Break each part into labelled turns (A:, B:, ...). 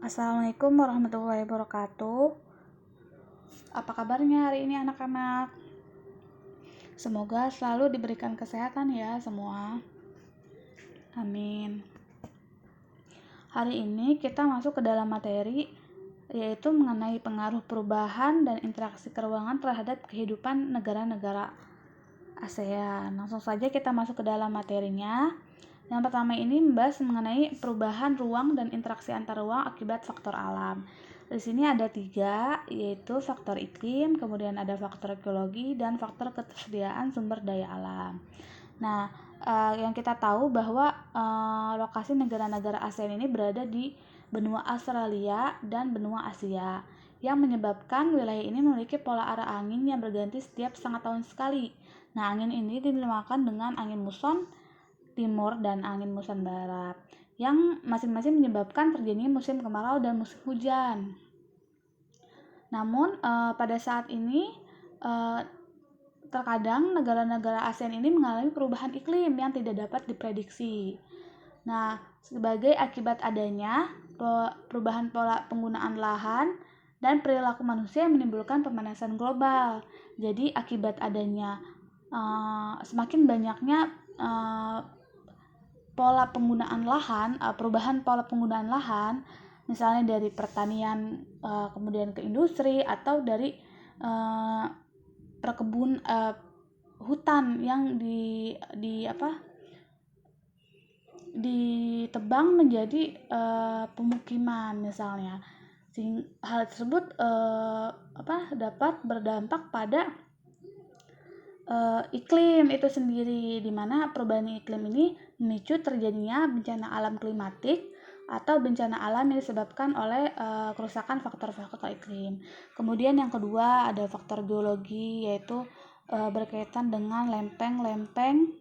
A: Assalamualaikum warahmatullahi wabarakatuh. Apa kabarnya hari ini anak-anak? Semoga selalu diberikan kesehatan ya semua. Amin. Hari ini kita masuk ke dalam materi, yaitu mengenai pengaruh perubahan dan interaksi keuangan terhadap kehidupan negara-negara ASEAN. Langsung saja kita masuk ke dalam materinya. Yang pertama ini membahas mengenai perubahan ruang dan interaksi antar ruang akibat faktor alam. Di sini ada 3, yaitu faktor iklim, kemudian ada faktor ekologi, dan faktor ketersediaan sumber daya alam. Nah, yang kita tahu bahwa lokasi negara-negara ASEAN ini berada di benua Australia dan benua Asia, yang menyebabkan wilayah ini memiliki pola arah angin yang berganti setiap setengah tahun sekali. Nah, angin ini dinamakan dengan angin muson timur dan angin muson barat, yang masing-masing menyebabkan terjadinya musim kemarau dan musim hujan. Namun pada saat ini terkadang negara-negara ASEAN ini mengalami perubahan iklim yang tidak dapat diprediksi. Nah, sebagai akibat adanya perubahan pola penggunaan lahan dan perilaku manusia yang menimbulkan pemanasan global. Jadi akibat adanya semakin banyaknya pola penggunaan lahan, perubahan pola penggunaan lahan, misalnya dari pertanian kemudian ke industri, atau dari hutan yang ditebang menjadi pemukiman misalnya. Hal tersebut dapat berdampak pada iklim itu sendiri, di mana perubahan iklim ini memicu terjadinya bencana alam klimatik atau bencana alam yang disebabkan oleh kerusakan faktor-faktor iklim. Kemudian yang kedua ada faktor geologi, yaitu berkaitan dengan lempeng-lempeng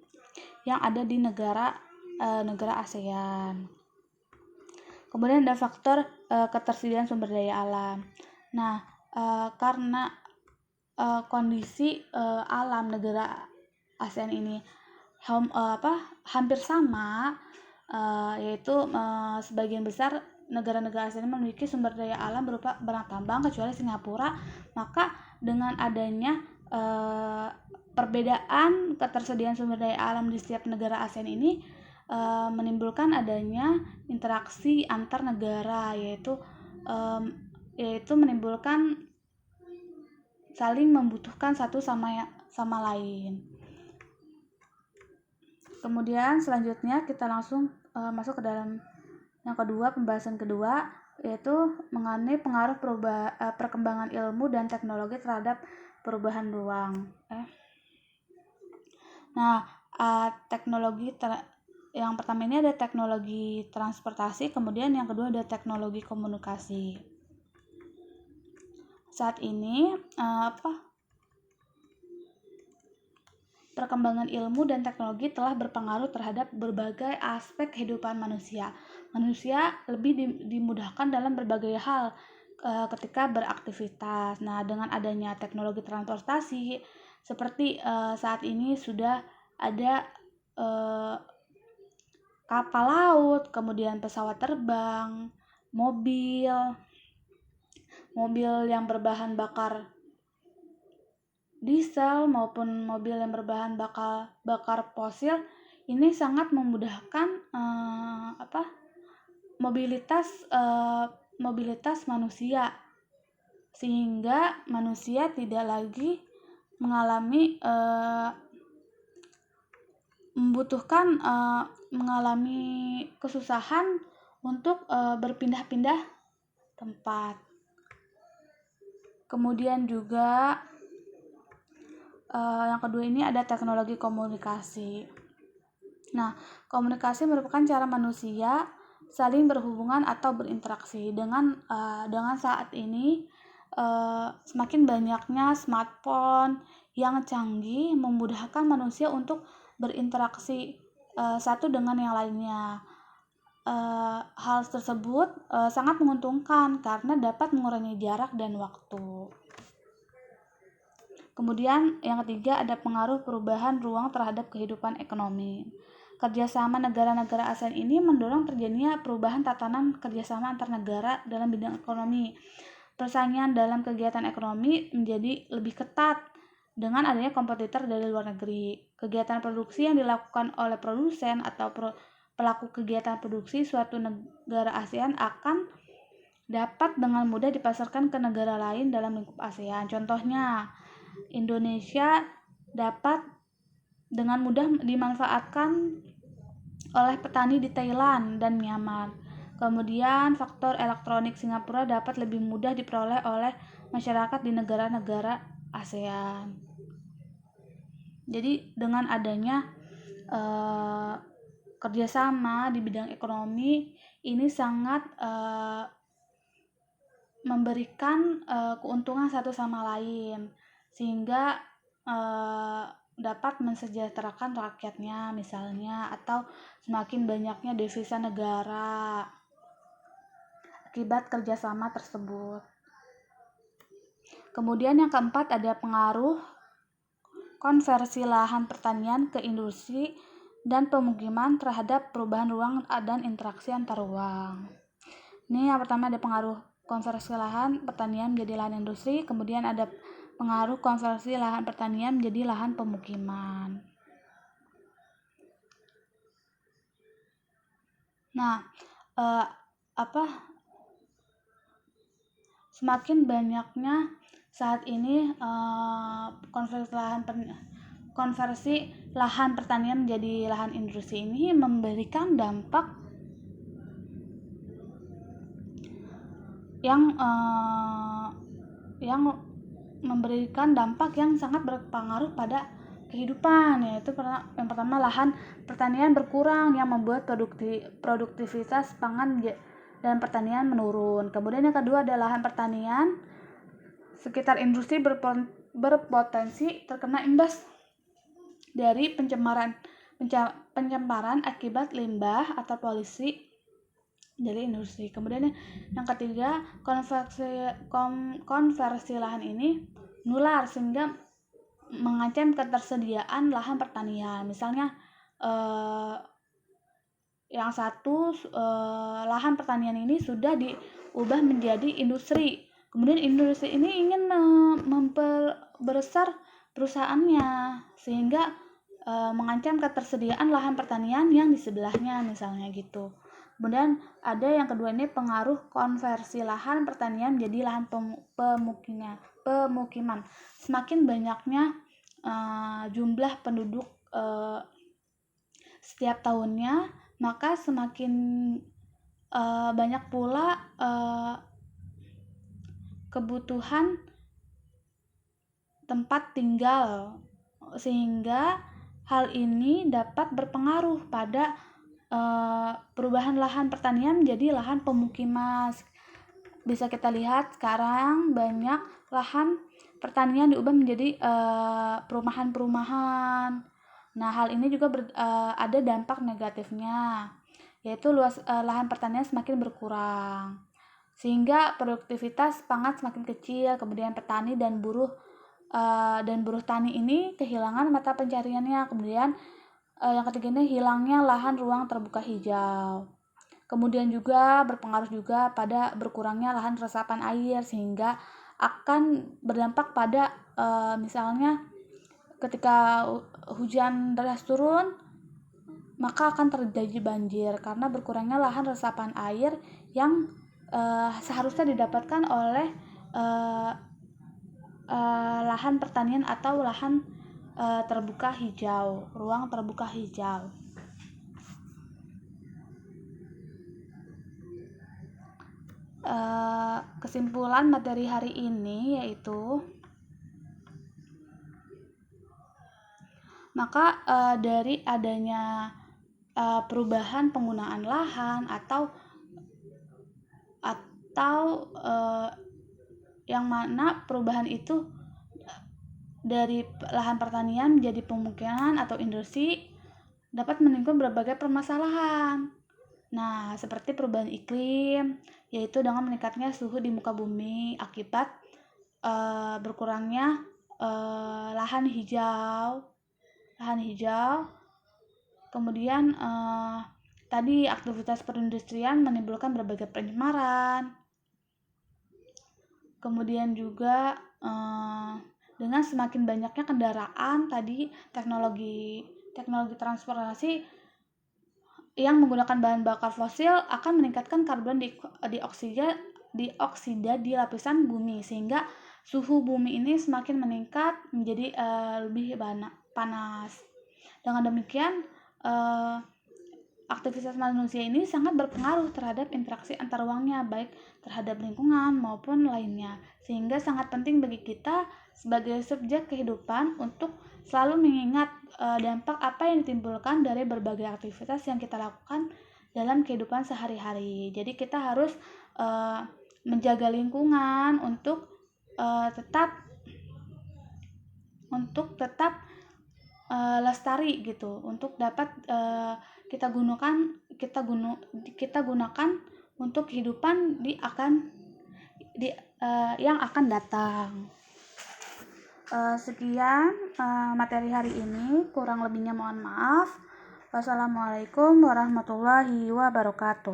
A: yang ada di negara ASEAN. Kemudian ada faktor ketersediaan sumber daya alam. Nah, karena kondisi alam negara ASEAN ini hampir sama, yaitu sebagian besar negara-negara ASEAN memiliki sumber daya alam berupa barang tambang kecuali Singapura. Maka dengan adanya perbedaan ketersediaan sumber daya alam di setiap negara ASEAN ini menimbulkan adanya interaksi antar negara, yaitu menimbulkan saling membutuhkan satu sama lain. Kemudian selanjutnya kita langsung masuk ke dalam yang kedua, pembahasan kedua, yaitu mengenai pengaruh perkembangan ilmu dan teknologi terhadap perubahan ruang. Nah, yang pertama ini ada teknologi transportasi, kemudian yang kedua ada teknologi komunikasi. Saat ini perkembangan ilmu dan teknologi telah berpengaruh terhadap berbagai aspek kehidupan manusia. Manusia lebih dimudahkan dalam berbagai hal ketika beraktivitas. Nah, dengan adanya teknologi transportasi seperti saat ini sudah ada kapal laut, kemudian pesawat terbang, mobil yang berbahan bakar diesel maupun mobil yang berbahan bakar fosil. Ini sangat memudahkan mobilitas manusia, sehingga manusia tidak lagi mengalami kesusahan untuk berpindah-pindah tempat. Kemudian juga yang kedua ini ada teknologi komunikasi. Nah, komunikasi merupakan cara manusia saling berhubungan atau berinteraksi. Dengan saat ini semakin banyaknya smartphone yang canggih memudahkan manusia untuk berinteraksi satu dengan yang lainnya. Hal tersebut sangat menguntungkan karena dapat mengurangi jarak dan waktu. Kemudian yang ketiga ada pengaruh perubahan ruang terhadap kehidupan ekonomi. kerjasama negara-negara ASEAN ini mendorong terjadinya perubahan tatanan kerjasama antar negara dalam bidang ekonomi. Persaingan dalam kegiatan ekonomi menjadi lebih ketat dengan adanya kompetitor dari luar negeri. Kegiatan produksi yang dilakukan oleh produsen atau pelaku kegiatan produksi suatu negara ASEAN akan dapat dengan mudah dipasarkan ke negara lain dalam lingkup ASEAN. Contohnya, Indonesia dapat dengan mudah dimanfaatkan oleh petani di Thailand dan Myanmar. Kemudian, faktor elektronik Singapura dapat lebih mudah diperoleh oleh masyarakat di negara-negara ASEAN. Jadi, dengan adanya kerjasama di bidang ekonomi ini sangat memberikan keuntungan satu sama lain, sehingga dapat mensejahterakan rakyatnya misalnya, atau semakin banyaknya devisa negara akibat kerjasama tersebut. Kemudian yang keempat ada pengaruh konversi lahan pertanian ke industri dan pemukiman terhadap perubahan ruang dan interaksi antar ruang. Ini yang pertama ada pengaruh konversi lahan pertanian menjadi lahan industri, kemudian ada pengaruh konversi lahan pertanian menjadi lahan pemukiman. Nah, semakin banyaknya saat ini konversi lahan pertanian menjadi lahan industri ini memberikan dampak yang memberikan dampak yang sangat berpengaruh pada kehidupan, yaitu yang pertama lahan pertanian berkurang yang membuat produktivitas pangan dan pertanian menurun. Kemudian yang kedua adalah lahan pertanian sekitar industri berpotensi terkena imbas dari pencemaran akibat limbah atau polusi dari industri. Kemudian yang ketiga, konversi lahan ini menular sehingga mengancam ketersediaan lahan pertanian. Misalnya yang satu lahan pertanian ini sudah diubah menjadi industri. Kemudian industri ini ingin memperbesar perusahaannya sehingga mengancam ketersediaan lahan pertanian yang di sebelahnya misalnya gitu. Kemudian ada yang kedua ini pengaruh konversi lahan pertanian menjadi lahan pemukiman. Semakin banyaknya jumlah penduduk setiap tahunnya, maka semakin banyak pula kebutuhan tempat tinggal, sehingga hal ini dapat berpengaruh pada perubahan lahan pertanian menjadi lahan pemukiman. Bisa kita lihat sekarang banyak lahan pertanian diubah menjadi perumahan-perumahan. Nah, hal ini juga ada dampak negatifnya, yaitu luas lahan pertanian semakin berkurang, sehingga produktivitas pangan semakin kecil. Kemudian petani dan buruh tani ini kehilangan mata pencariannya. Kemudian yang ketiga ini hilangnya lahan ruang terbuka hijau. Kemudian juga berpengaruh juga pada berkurangnya lahan resapan air, sehingga akan berdampak pada misalnya ketika hujan deras turun, maka akan terjadi banjir karena berkurangnya lahan resapan air yang seharusnya didapatkan oleh lahan pertanian atau lahan terbuka hijau, ruang terbuka hijau. Kesimpulan materi hari ini yaitu maka dari adanya perubahan penggunaan lahan atau yang mana perubahan itu dari lahan pertanian menjadi pemukiman atau industri dapat menimbulkan berbagai permasalahan. Nah, seperti perubahan iklim, yaitu dengan meningkatnya suhu di muka bumi akibat berkurangnya lahan hijau Kemudian tadi aktivitas perindustrian menimbulkan berbagai pencemaran. Kemudian juga dengan semakin banyaknya kendaraan, tadi teknologi transportasi yang menggunakan bahan bakar fosil akan meningkatkan karbon dioksida di lapisan bumi, sehingga suhu bumi ini semakin meningkat menjadi lebih panas. Dengan demikian aktivitas manusia ini sangat berpengaruh terhadap interaksi antar ruangnya, baik terhadap lingkungan maupun lainnya, sehingga sangat penting bagi kita sebagai subjek kehidupan untuk selalu mengingat dampak apa yang ditimbulkan dari berbagai aktivitas yang kita lakukan dalam kehidupan sehari-hari. Jadi kita harus menjaga lingkungan untuk tetap lestari gitu, untuk dapat kita gunakan untuk kehidupan yang akan datang. Sekian materi hari ini, kurang lebihnya mohon maaf. Wassalamualaikum warahmatullahi wabarakatuh.